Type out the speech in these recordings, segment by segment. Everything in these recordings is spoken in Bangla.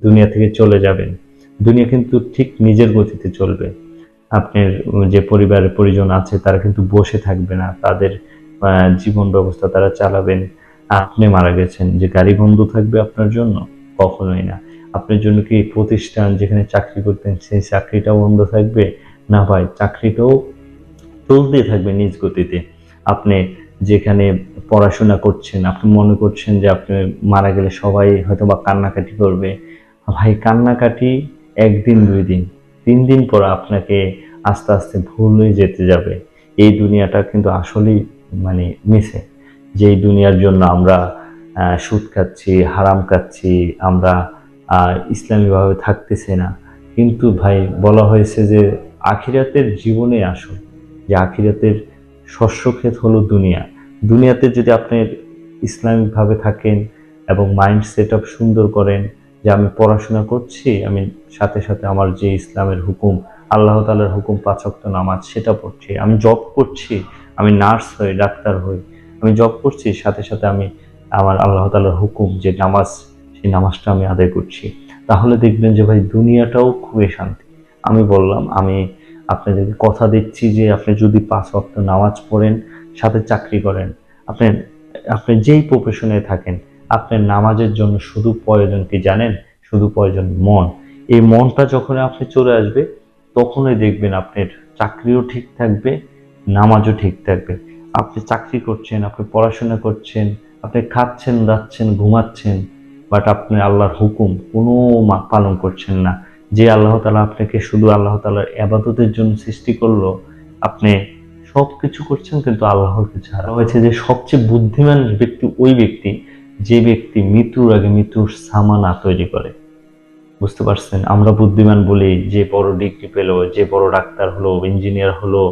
দুনিয়া থেকে চলে যাবেন। দুনিয়া কিন্তু ঠিক নিজের গতিতে চলবে। আপনার যে পরিবারের পরিজন আছে তারা কিন্তু বসে থাকবে না, তাদের জীবন ব্যবস্থা তারা চালাবেন। আপনি মারা গেছেন, যে গাড়ি বন্ধ থাকবে আপনার জন্য? কখনোই না। আপনার জন্য কি প্রতিষ্ঠান যেখানে চাকরি করতেন সেই চাকরিটাও বন্ধ থাকবে? না ভাই, চাকরিটাও চলতেই থাকবে নিজ গতিতে। আপনি যেখানে পড়াশোনা করছেন, আপনি মনে করছেন যে আপনি মারা গেলে সবাই হয়তোবা কান্নাকাটি করবে। ভাই, কান্নাকাটি ১ দিন ২ দিন, ৩ দিন পর আপনাকে আস্তে আস্তে ভুলে যেতে যাবে। এই দুনিয়াটা কিন্তু আসলেই মানে মিছে। যেই দুনিয়ার জন্য আমরা সুদ খাচ্ছি, হারাম খাচ্ছি, আমরা ইসলামীভাবে থাকতেছি না। কিন্তু ভাই, বলা হয়েছে যে আখিরাতের জীবনে আসুন, যে আখিরাতের শস্যক্ষেত হলো দুনিয়া। দুনিয়াতে যদি আপনি ইসলামিকভাবে থাকেন এবং মাইন্ড সেট আপ সুন্দর করেন, যে আমি পড়াশোনা করছি, আমি সাথে সাথে আমার যে ইসলামের হুকুম, আল্লাহ তাআলার হুকুম ৫ ওয়াক্ত নামাজ সেটা পড়ছি, আমি জব করছি, আমি নার্স হই, ডাক্তার হই, আমি জব করছি, সাথে সাথে আমি আমার আল্লাহ তাআলার হুকুম যে নামাজ, সেই নামাজটা আমি আদায় করছি। তাহলে দেখবেন যে ভাই, দুনিয়াটাও খুবই শান্তি। আমি বললাম, আমি আপনাদেরকে কথা দিচ্ছি যে আপনি যদি ৫ ওয়াক্ত নামাজ পড়েন, সাথে চাকরি করেন, আপনি আপনি যেই প্রফেশনে থাকেন, আপনার নামাজের জন্য শুধু প্রয়োজন কি জানেন? শুধু প্রয়োজন মন। এই মনটা যখন আপনি চলে আসবে, তখনই দেখবেন আপনার চাকরিও ঠিক থাকবে, নামাজও ঠিক থাকবে। আপনি চাকরি করছেন, আপনি পড়াশোনা করছেন, আপনি খাচ্ছেন, দাচ্ছেন, ঘুমাচ্ছেন, বাট আপনি আল্লাহর হুকুম কোনো পালন করছেন না। যে আল্লাহ তাআলা আপনাকে শুধু আল্লাহ তাআলার ইবাদতের জন্য সৃষ্টি করলো, আপনি সবকিছু করছেন কিন্তু আল্লাহর ছাড়া। হয়েছে যে সবচেয়ে বুদ্ধিমান ব্যক্তি ওই ব্যক্তি যে ব্যক্তি মৃত্যুর আগে মৃত্যুর সামানা তৈরি করে। বুঝতে পারছেন? আমরা বুদ্ধিমান বলি, যে বড় ডিগ্রি পেলো, যে বড় ডাক্তার হলো, ইঞ্জিনিয়ার হলো,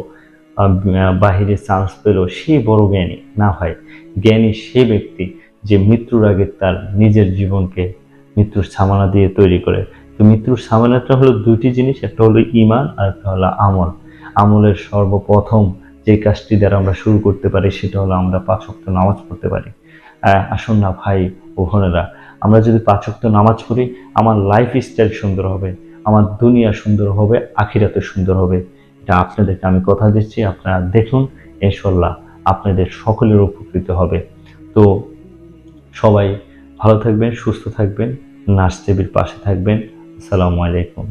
বাহিরে চান্স পেলো, সে বড় জ্ঞানী। না ভাই, জ্ঞানী সে ব্যক্তি যে মৃত্যুর আগে তার নিজের জীবনকে মৃত্যুর সামানা দিয়ে তৈরি করে। তো মৃত্যুর সামানাটা হলো ২টি জিনিস, একটা হলো ঈমান আর একটা হলো আমল। আমলের সর্বপ্রথম যে কাজটি দ্বারা আমরা শুরু করতে পারি সেটা হলো আমরা ৫ ওয়াক্ত নামাজ পড়তে পারি। আসুন না ভাই ও বোনেরা, আমরা যদি ৫ ওয়াক্ত নামাজ পড়ি, আমার লাইফ স্টাইল সুন্দর হবে, আমার দুনিয়া সুন্দর হবে, আখিরাতে সুন্দর হবে। এটা আপনাদেরকে আমি কথা দিচ্ছি, আপনারা দেখুন, ইনশাআল্লাহ আপনাদের সকলের উপকৃত হবে। তো সবাই ভালো থাকবেন, সুস্থ থাকবেন, নার্স টেবির পাশে থাকবেন। আসসালামু আলাইকুম।